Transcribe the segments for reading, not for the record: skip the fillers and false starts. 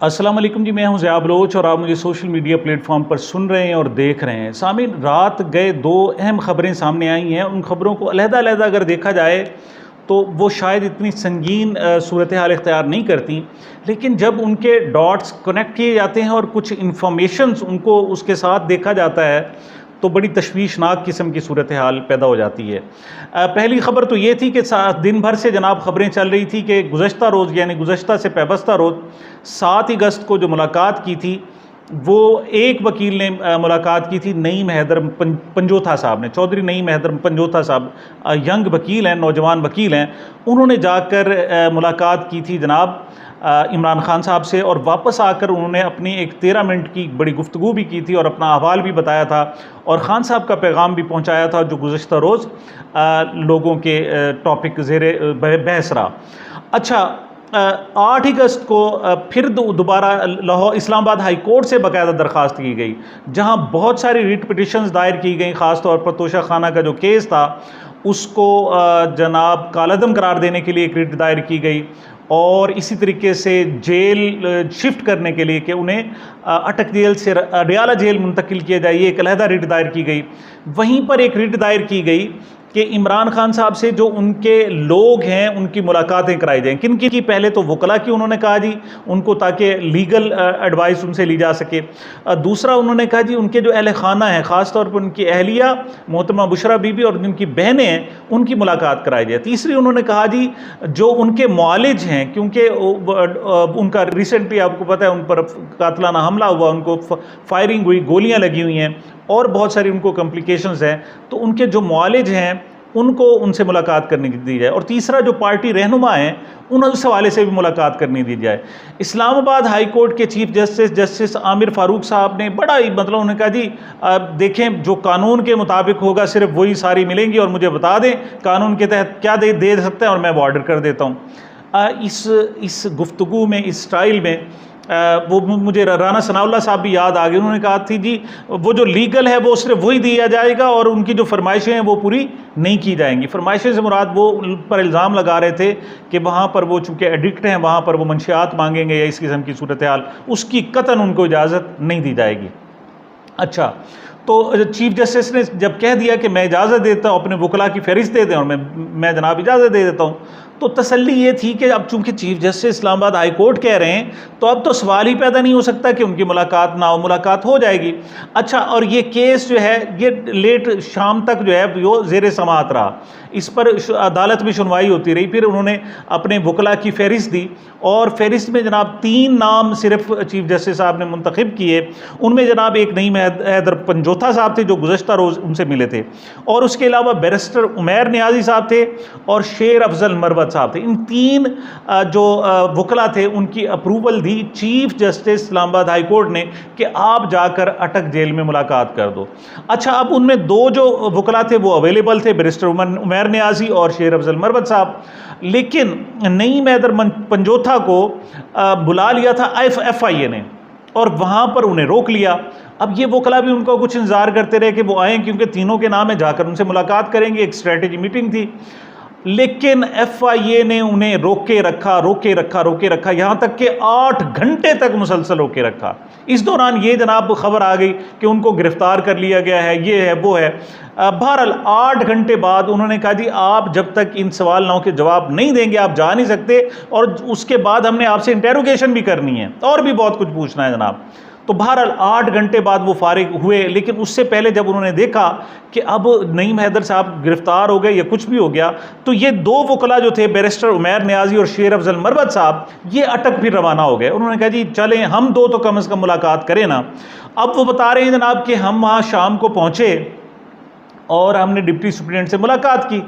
अस्सलाम वालेकुम जी, मैं हूं ज़िया बलोच और आप मुझे सोशल मीडिया प्लेटफॉर्म पर सुन रहे हैं और देख रहे हैं। सामीन, रात गए दो अहम ख़बरें सामने आई हैं। उन ख़बरों को अलहदा-अलहदा अगर देखा जाए तो वो शायद इतनी संगीन सूरत हाल इख्तियार नहीं करती, लेकिन जब उनके डॉट्स कनेक्ट किए जाते हैं और कुछ इन्फॉर्मेशंस उनको उसके साथ देखा जाता है तो बड़ी तशवीशनाक किस्म की सूरत हाल पैदा हो जाती है। पहली ख़बर तो ये थी कि दिन भर से जनाब ख़बरें चल रही थी कि गुज़श्ता रोज़ यानी गुज़श्ता से पेबस्ता रोज़ 7 अगस्त को जो मुलाकात की थी वो एक वकील ने मुलाकात की थी नईम हैदर पंजोथा साहब ने। चौधरी नईम हैदर पंजोथा साहब यंग वकील हैं, नौजवान वकील हैं। उन्होंने जाकर मुलाकात की थी जनाब इमरान खान साहब से और वापस आकर उन्होंने अपनी एक 13 मिनट की बड़ी गुफ्तगू भी की थी और अपना अहवाल भी बताया था और ख़ान साहब का पैगाम भी पहुंचाया था जो गुज़श्ता रोज़ लोगों के टॉपिक ज़ेरे बहस रहा। अच्छा, 8 अगस्त को फिर दोबारा लाहौर इस्लामाबाद हाई कोर्ट से बाकायदा दरख्वास्त की गई, जहां बहुत सारी रिट पिटिशंस दायर की गई। ख़ास तौर पर तोशा खाना का जो केस था उसको जनाब कालअदम करार देने के लिए एक रिट दायर की गई और इसी तरीके से जेल शिफ्ट करने के लिए कि उन्हें अटक जेल से अडियाला जेल मुंतकिल किया जाए, ये एक अलहदा रिट दायर की गई। वहीं पर एक रिट दायर की गई कि इमरान खान साहब से जो उनके लोग हैं उनकी मुलाकातें कराई जाएं। किन की? पहले तो वकला की उन्होंने कहा जी उनको, ताकि लीगल एडवाइस उनसे ली जा सके। दूसरा उन्होंने कहा जी उनके जो अहल खाना हैं, ख़ास तौर पर उनकी अहलिया मोहतरमा बुशरा बीबी और जिनकी बहनें हैं उनकी मुलाकात कराई जाए। तीसरी उन्होंने कहा जी जो उनके मुआलिज हैं, क्योंकि उनका रिसेंटली आपको पता है उन पर कातलाना हमला हुआ, उनको फायरिंग हुई, गोलियाँ लगी हुई हैं और बहुत सारी उनको कॉम्प्लिकेशंस हैं, तो उनके जो मुआलिज हैं उनको उनसे मुलाकात करने की दी जाए। और तीसरा जो पार्टी रहनुमा हैं उस हवाले से भी मुलाकात करनी दी जाए। इस्लामाबाद हाई कोर्ट के चीफ जस्टिस आमिर फ़ारूक साहब ने बड़ा ही मतलब उन्होंने कहा जी देखें जो कानून के मुताबिक होगा सिर्फ वही सारी मिलेंगी और मुझे बता दें कानून के तहत क्या दे सकते हैं और मैं वो ऑर्डर कर देता हूँ। इस गुफ्तगू में, इस स्टाइल में वो मुझे राना सनाउल्लाह साहब भी याद आ गए। उन्होंने कहा थी जी वो जो लीगल है वो सिर्फ वही दिया जाएगा और उनकी जो फरमाइशें हैं वो पूरी नहीं की जाएंगी। फरमाइशें से मुराद वो पर इल्ज़ाम लगा रहे थे कि वहाँ पर वो चूँकि एडिक्ट हैं, वहाँ पर वो मंशियात मांगेंगे या इस किस्म की सूरत हाल, उसकी कतन उनको इजाज़त नहीं दी जाएगी। अच्छा, तो चीफ जस्टिस ने जब कह दिया कि मैं इजाज़त देता हूँ, अपने वकला की फहरिस्त दे दें और मैं जनाब इजाज़त दे देता हूँ, तो तसल्ली ये थी कि अब चूंकि chief justice Islamabad high court कह रहे हैं तो अब तो सवाल ही पैदा नहीं हो सकता कि उनकी मुलाकात ना हो, मुलाकात हो जाएगी। अच्छा, और ये केस जो है ये लेट शाम तक जो है वो ज़ेर समाअत रहा, इस पर अदालत में सुनवाई होती रही। फिर उन्होंने अपने वकला की फहरिस्त दी और फहरिस्त में जनाब 3 नाम सिर्फ चीफ जस्टिस साहब ने मुंतखब किए। उनमें जनाब एक नईम हैदर पंजोथा साहब थे जो गुज़श्ता रोज़ उनसे मिले थे, और उसके अलावा बैरिस्टर उमैर नियाज़ी साहब थे और शेर अफजल मरवत साहब थे। इन 3 जो वकला थे उनकी अप्रूवल दी chief justice Islamabad high court ने कि आप जाकर अटक जेल में मुलाकात कर दो। अच्छा, अब उनमें 2 जो वकला थे वो अवेलेबल थे, बैरिस्टर उमैर नियाज़ी और शेर अफजल मरवत साहब, लेकिन नईम हैदर पंजोथा को बुला लिया था FIA ने और वहाँ पर उन्हें रोक लिया। अब ये वकला भी उनको कुछ इंतज़ार करते रहे कि वो आएँ, क्योंकि तीनों के नाम है, जाकर उनसे मुलाकात करेंगे, एक स्ट्रेटजी मीटिंग थी। लेकिन FIA ने उन्हें रोके रखा, यहाँ तक कि 8 घंटे तक मुसलसल रोके रखा। इस दौरान ये जनाब खबर आ गई कि उनको गिरफ्तार कर लिया गया है, ये है वो है। बहरहाल 8 घंटे बाद उन्होंने कहा जी आप जब तक इन सवालों के जवाब नहीं देंगे आप जा नहीं सकते, और उसके बाद हमने आपसे इंटेरोगेशन भी करनी है और भी बहुत कुछ पूछना है जनाब। तो बहरहाल 8 घंटे बाद वो फारिग हुए, लेकिन उससे पहले जब उन्होंने देखा कि अब नईम हैदर साहब गिरफ्तार हो गए या कुछ भी हो गया, तो ये 2 वकला जो थे बैरिस्टर उमैर नियाज़ी और शेर अफजल मरवत साहब, ये अटक फिर रवाना हो गए। उन्होंने कहा जी चलें हम 2 तो कम से कम मुलाकात करें ना। अब वो बता रहे हैं जनाब कि हम वहाँ शाम को पहुँचे और हमने डिप्टी सुप्रीडेंट से मुलाकात की,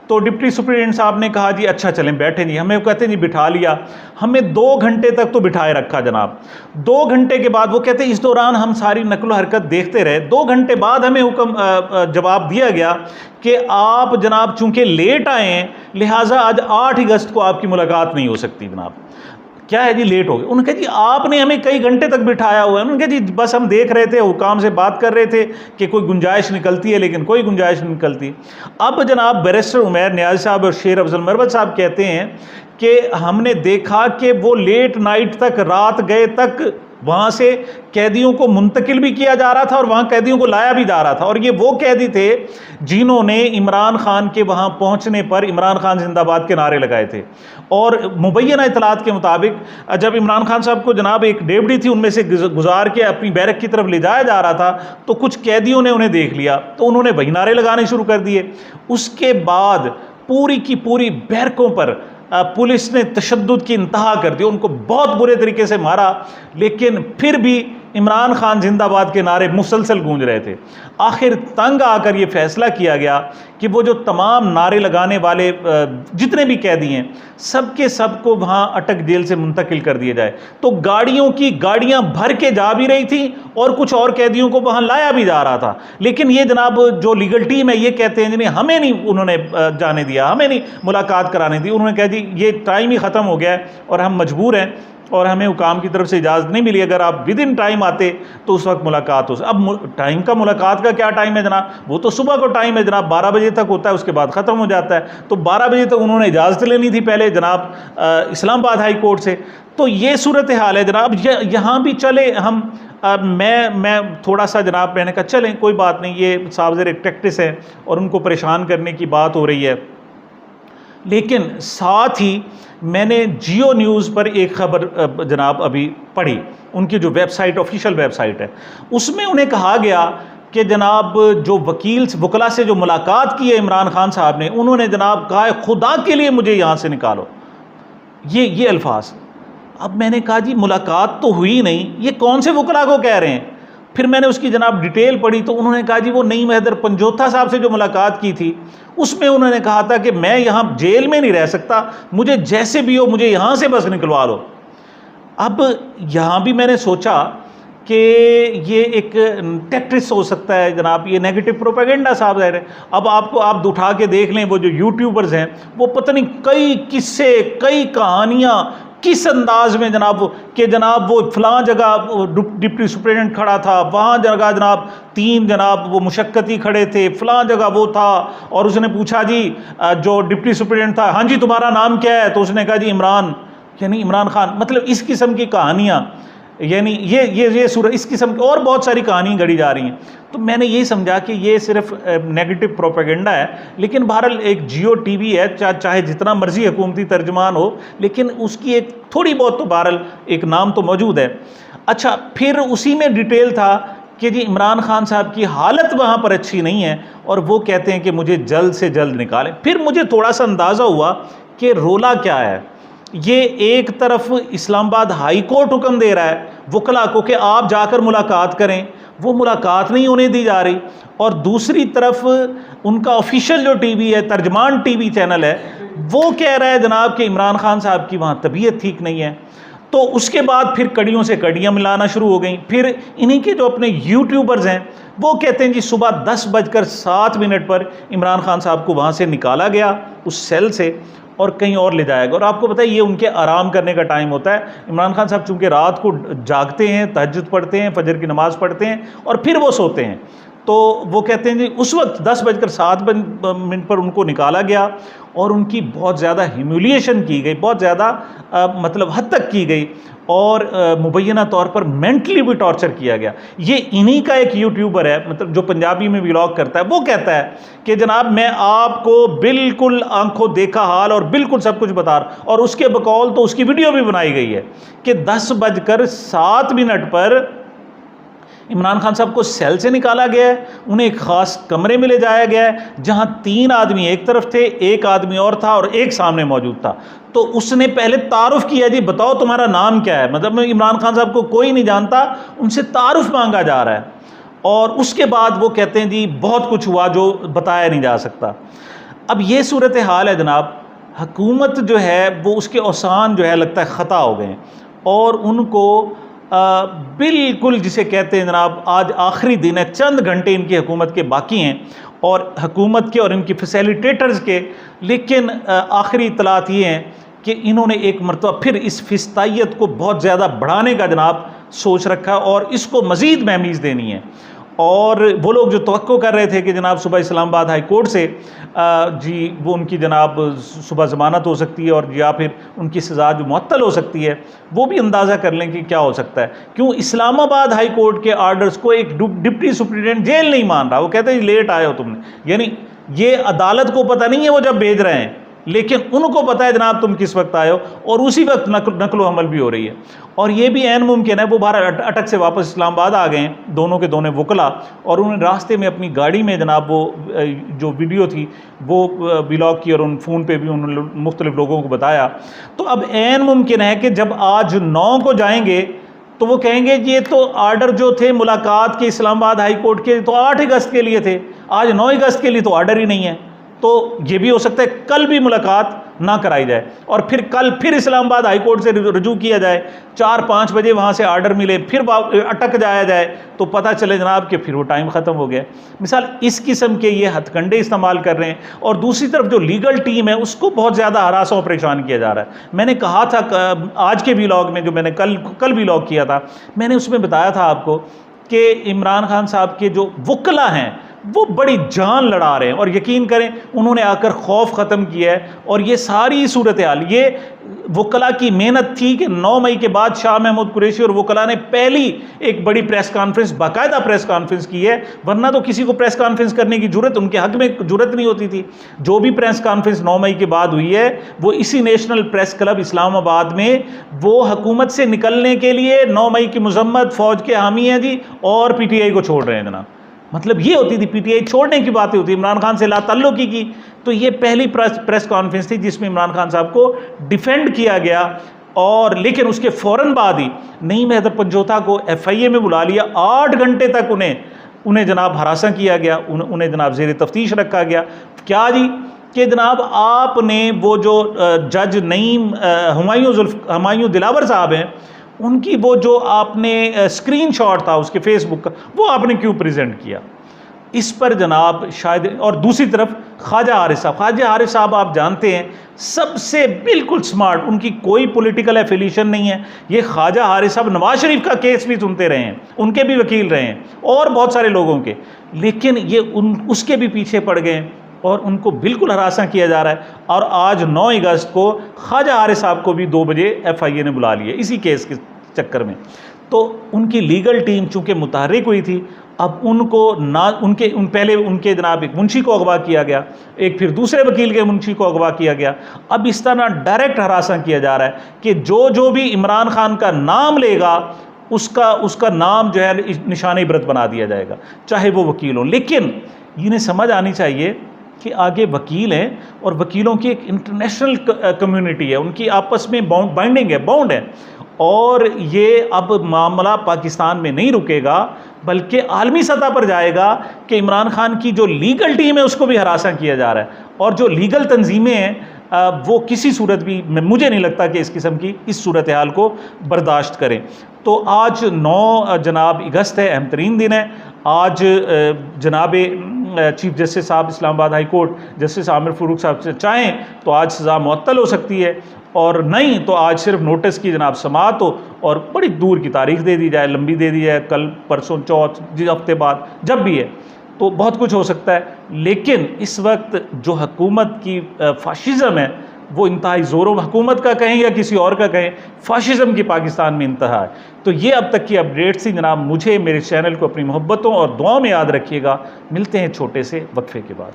तो डिप्टी सुप्रीडेंट साहब ने कहा जी अच्छा चलें बैठे नहीं, हमें कहते नहीं बिठा लिया, हमें 2 घंटे तक तो बिठाए रखा जनाब। 2 घंटे के बाद वो कहते इस दौरान हम सारी नकलो हरकत देखते रहे। 2 घंटे बाद हमें हुक्म जवाब दिया गया कि आप जनाब चूंकि लेट आए हैं लिहाजा आज 8 अगस्त को आपकी मुलाकात नहीं हो सकती जनाब। क्या है जी लेट हो गए। उन्होंने कहा जी आपने हमें कई घंटे तक बिठाया हुआ है। उन्होंने कहा जी बस हम देख रहे थे, हुकाम से बात कर रहे थे कि कोई गुंजाइश निकलती है, लेकिन कोई गुंजाइश नहीं निकलती। अब जनाब बैरिस्टर उमैर नियाज़ी साहब और शेर अफजल मरवत साहब कहते हैं कि हमने देखा कि वो लेट नाइट तक, रात गए तक वहाँ से कैदियों को मुंतकिल भी किया जा रहा था और वहाँ कैदियों को लाया भी जा रहा था। और ये वो कैदी थे जिन्होंने इमरान खान के वहाँ पहुँचने पर इमरान खान जिंदाबाद के नारे लगाए थे। और मुबैना इतलात के मुताबिक जब इमरान खान साहब को जनाब एक डेवडी थी उनमें से गुजार के अपनी बैरक की तरफ ले जाया जा रहा था, तो कुछ कैदियों ने उन्हें देख लिया, तो उन्होंने वही नारे लगाने शुरू कर दिए। उसके बाद पूरी की पूरी बैरकों पर पुलिस ने तशद्दुद की इंतहा कर दी, उनको बहुत बुरे तरीके से मारा, लेकिन फिर भी इमरान खान जिंदाबाद के नारे मुसलसल गूंज रहे थे। आखिर तंग आकर ये फैसला किया गया कि वो जो तमाम नारे लगाने वाले जितने भी कैदी हैं सब के सब को वहाँ अटक जेल से मुंतकिल कर दिया जाए। तो गाड़ियों की गाड़ियाँ भर के जा भी रही थी और कुछ और कैदियों को वहाँ लाया भी जा रहा था। लेकिन ये जनाब जो लीगल टीम है ये कहते हैं जिन्हें हमें नहीं उन्होंने जाने दिया, हमें नहीं मुलाकात कराने दी। उन्होंने कहा जी ये टाइम ही ख़त्म हो गया है और हम मजबूर हैं और हमें हुकाम की तरफ से इजाज़त नहीं मिली, अगर आप विद इन टाइम आते तो उस वक्त मुलाकात हो। अब टाइम का, मुलाकात का क्या टाइम है जनाब, वो तो सुबह को टाइम है जनाब, 12 बजे तक होता है, उसके बाद ख़त्म हो जाता है। तो 12 बजे तक उन्होंने इजाज़त लेनी थी पहले जनाब इस्लामाबाद हाई कोर्ट से। तो ये सूरत हाल है जनाब। यहाँ भी चले हम मैं थोड़ा सा जनाब मैंने कहा चलें कोई बात नहीं, ये साहब ज़रा एक टैक्टिस है और उनको परेशान करने की बात हो रही है। लेकिन साथ ही मैंने जियो न्यूज़ पर एक ख़बर जनाब अभी पढ़ी, उनकी जो वेबसाइट ऑफिशियल वेबसाइट है, उसमें उन्हें कहा गया कि जनाब जो वकला से जो मुलाकात की है इमरान खान साहब ने, उन्होंने जनाब कहा है खुदा के लिए मुझे यहाँ से निकालो, ये अल्फाज। अब मैंने कहा जी मुलाकात तो हुई नहीं, ये कौन से वकला को कह रहे हैं। फिर मैंने उसकी जनाब डिटेल पढ़ी तो उन्होंने कहा जी वो नईम हैदर पंजोथा साहब से जो मुलाकात की थी उसमें उन्होंने कहा था कि मैं यहाँ जेल में नहीं रह सकता, मुझे जैसे भी हो मुझे यहाँ से बस निकलवा लो। अब यहाँ भी मैंने सोचा कि ये एक टैक्टिस हो सकता है जनाब, ये नेगेटिव प्रोपेगेंडा साहब ज़ाहिर है। अब आपको आप उठा के देख लें वो जो यूट्यूबर्स हैं वो पता नहीं कई किस्से, कई कहानियाँ किस अंदाज में जनाब कि जनाब वो फलां जगह डिप्टी सुपरिटेंडेंट खड़ा था, वहाँ जगह जनाब 3 जनाब वो मुशक्कती खड़े थे, फलां जगह वो था और उसने पूछा जी जो डिप्टी सुपरिटेंडेंट था, हाँ जी तुम्हारा नाम क्या है, तो उसने कहा जी इमरान, यानी इमरान खान। मतलब इस किस्म की कहानियाँ, यानी ये सूरत, इस किस्म की और बहुत सारी कहानी गढ़ी जा रही हैं। तो मैंने ये समझा कि ये सिर्फ नेगेटिव प्रोपेगेंडा है, लेकिन बहरहाल एक जियो टीवी है, चाहे जितना मर्जी हुकूमती तर्जमान हो, लेकिन उसकी एक थोड़ी बहुत तो बहरहाल एक नाम तो मौजूद है। अच्छा, फिर उसी में डिटेल था कि जी इमरान खान साहब की हालत वहाँ पर अच्छी नहीं है और वो कहते हैं कि मुझे जल्द से जल्द निकालें। फिर मुझे थोड़ा सा अंदाज़ा हुआ कि रोला क्या है। ये एक तरफ इस्लामाबाद हाई कोर्ट हुक्म दे रहा है वकला को कि आप जाकर मुलाकात करें, वो मुलाकात नहीं होने दी जा रही, और दूसरी तरफ उनका ऑफिशियल जो टीवी है, तर्जमान टीवी चैनल है, वो कह रहा है जनाब कि इमरान खान साहब की वहाँ तबीयत ठीक नहीं है। तो उसके बाद फिर कड़ियों से कड़ियाँ मिलाना शुरू हो गई। फिर इन्हीं के जो अपने यूट्यूबर्स हैं वो कहते हैं जी सुबह 10:07 पर इमरान खान साहब को वहाँ से निकाला गया उस सेल से और कहीं और ले जाएगा। और आपको पता है ये उनके आराम करने का टाइम होता है। इमरान खान साहब चूँकि रात को जागते हैं, तहज्जुद पढ़ते हैं, फजर की नमाज़ पढ़ते हैं और फिर वो सोते हैं, तो वो कहते हैं जी उस वक्त 10:07 पर उनको निकाला गया और उनकी बहुत ज़्यादा ह्यूमिलिएशन की गई, बहुत ज़्यादा मतलब हद तक की गई और मुबैना तौर पर मेंटली भी टॉर्चर किया गया। ये इन्हीं का एक यूट्यूबर है, मतलब जो पंजाबी में व्लॉग करता है, वो कहता है कि जनाब मैं आपको बिल्कुल आंखों देखा हाल और बिल्कुल सब कुछ बता रहा, और उसके बकौल तो उसकी वीडियो भी बनाई गई है कि 10:07 पर इमरान खान साहब को सेल से निकाला गया है, उन्हें एक ख़ास कमरे में ले जाया गया है जहां 3 आदमी एक तरफ थे, एक आदमी और था और एक सामने मौजूद था। तो उसने पहले तारुफ किया जी बताओ तुम्हारा नाम क्या है, मतलब इमरान खान साहब को कोई नहीं जानता, उनसे तारुफ मांगा जा रहा है। और उसके बाद वो कहते हैं जी बहुत कुछ हुआ जो बताया नहीं जा सकता। अब ये सूरत हाल है जनाब, हुकूमत जो है वो उसके औसान जो है लगता है ख़ता हो गए और उनको बिल्कुल जिसे कहते हैं जनाब आज आखिरी दिन है, चंद घंटे इनकी हुकूमत के बाकी हैं और हुकूमत के और इनकी फैसिलिटेटर्स के, लेकिन आखिरी इतलात ये हैं कि इन्होंने एक मरतबा फिर इस फिस्तायत को बहुत ज़्यादा बढ़ाने का जनाब सोच रखा और इसको मज़ीद महमीज़ देनी है। और वो लोग जो तवक्को कर रहे थे कि जनाब सुबह इस्लामाबाद हाई कोर्ट से जी वो उनकी जनाब सुबह ज़मानत हो सकती है और या फिर उनकी सज़ा जो मुअत्तल हो सकती है, वो भी अंदाज़ा कर लें कि क्या हो सकता है। क्यों इस्लामाबाद हाई कोर्ट के आर्डर्स को एक डिप्टी सुप्रिटेंडेंट जेल नहीं मान रहा, वो कहते हैं लेट आए हो तुमने, यानी ये अदालत को पता नहीं है वो जब भेज रहे हैं, लेकिन उनको पता है जनाब तुम किस वक्त आए हो, और उसी वक्त नकलो हमल भी हो रही है। और ये भी ऐन मुमकिन है वो बाहर अटक से वापस इस्लामाबाद आ गए हैं दोनों के दोनों वकला, और उन्होंने रास्ते में अपनी गाड़ी में जनाब वो जो वीडियो थी वो व्लॉग की और उन फ़ोन पे भी उन्होंने मुख्तलिफ लोगों को बताया। तो अब ऐन मुमकिन है कि जब आज 9 को जाएंगे तो वो कहेंगे ये तो आर्डर जो थे मुलाकात के इस्लामाबाद हाई कोर्ट के तो 8 अगस्त के लिए थे, आज 9 अगस्त के लिए तो आर्डर ही नहीं है। तो ये भी हो सकता है कल भी मुलाकात ना कराई जाए और फिर कल फिर इस्लामाबाद हाई कोर्ट से रुजू किया जाए, 4-5 बजे वहाँ से आर्डर मिले, फिर अटक जाया जाए तो पता चले जनाब कि फिर वो टाइम ख़त्म हो गया। मिसाल इस किस्म के ये हथकंडे इस्तेमाल कर रहे हैं। और दूसरी तरफ जो लीगल टीम है उसको बहुत ज़्यादा हरासा और परेशान किया जा रहा है। मैंने कहा था आज के व्लॉग में जो मैंने कल व्लॉग किया था, मैंने उसमें बताया था आपको कि इमरान खान साहब के जो वकला हैं वो बड़ी जान लड़ा रहे हैं, और यकीन करें उन्होंने आकर खौफ ख़त्म किया है। और ये सारी सूरत हाल ये वकला की मेहनत थी कि 9 मई के बाद शाह महमूद कुरैशी और वकला ने पहली एक बड़ी प्रेस कॉन्फ्रेंस, बाकायदा प्रेस कॉन्फ्रेंस की है, वरना तो किसी को प्रेस कॉन्फ्रेंस करने की जरूरत उनके हक में जरूरत नहीं होती थी। जो भी प्रेस कॉन्फ्रेंस 9 मई के बाद हुई है वो इसी नेशनल प्रेस क्लब इस्लामाबाद में वो हुकूमत से निकलने के लिए 9 मई की मजम्मत फ़ौज के हामी हैं जी, और PTI को छोड़ रहे हैं जनाब। मतलब ये होती थी, PTI छोड़ने की बातें होती, इमरान खान से लाताल्लुकी की। तो ये पहली प्रेस कॉन्फ्रेंस थी जिसमें इमरान खान साहब को डिफेंड किया गया। और लेकिन उसके फ़ौरन बाद ही नईम हैदर पंजोता को FIA में बुला लिया, 8 घंटे तक उन्हें जनाब हरासा किया गया, उन्हें जनाब ज़ेर तफ्तीश रखा गया। क्या जी कि जनाब आपने वो जो जज नईम हुमायूं दिलावर साहब हैं उनकी वो जो आपने स्क्रीनशॉट था उसके फेसबुक का वो आपने क्यों प्रेजेंट किया, इस पर जनाब शायद। और दूसरी तरफ ख्वाजा हारिस साहब आप जानते हैं सबसे बिल्कुल स्मार्ट, उनकी कोई पॉलिटिकल एफिलिएशन नहीं है। ये ख्वाजा हारिस साहब नवाज शरीफ का केस भी सुनते रहे हैं, उनके भी वकील रहे हैं और बहुत सारे लोगों के, लेकिन ये उसके भी पीछे पड़ गए और उनको बिल्कुल हरासा किया जा रहा है। और आज 9 अगस्त को ख्वाजा हारिस साहब को भी 2 बजे FIA ने बुला लिया इसी केस के चक्कर में। तो उनकी लीगल टीम चूँकि मुतहर्रिक हुई थी, अब उनको ना पहले उनके जनाब एक मुंशी को अगवा किया गया, एक फिर दूसरे वकील के मुंशी को अगवा किया गया। अब इस तरह डायरेक्ट हरासा किया जा रहा है कि जो भी इमरान खान का नाम लेगा उसका नाम जो है निशान इबरत बना दिया जाएगा, चाहे वो वकील हो। लेकिन इन्हें समझ आनी चाहिए कि आगे वकील हैं और वकीलों की एक इंटरनेशनल कम्युनिटी है, उनकी आपस में बॉन्ड है। और ये अब मामला पाकिस्तान में नहीं रुकेगा बल्कि आलमी सतह पर जाएगा कि इमरान खान की जो लीगल टीम है उसको भी हरासा किया जा रहा है, और जो लीगल तंजीमें हैं वो किसी सूरत भी मुझे नहीं लगता कि इस किस्म की इस सूरत हाल को बर्दाश्त करें। तो आज 9 जनाब अगस्त है, अहम तरीन दिन है। आज जनाब चीफ जस्टिस साहब Islamabad high court justice Aamir Farooq साहब चाहें तो आज सज़ा मुअत्तल हो सकती है, और नहीं तो आज सिर्फ नोटिस की जनाब समाअत हो और बड़ी दूर की तारीख दे दी जाए, लंबी दे दी जाए, कल परसों चौथ हफ्ते बाद जब भी है, तो बहुत कुछ हो सकता है। लेकिन इस वक्त जो हुकूमत की फाशिज़म है वो इंतहाई ज़ोरों, हुकूमत का कहें या किसी और का कहें, फाशिज़म की पाकिस्तान में इंतहा है। तो ये अब तक की अपडेट्स थी जनाब। मुझे मेरे चैनल को अपनी मोहब्बतों और दुआओं में याद रखिएगा। मिलते हैं छोटे से वक्फे के बाद।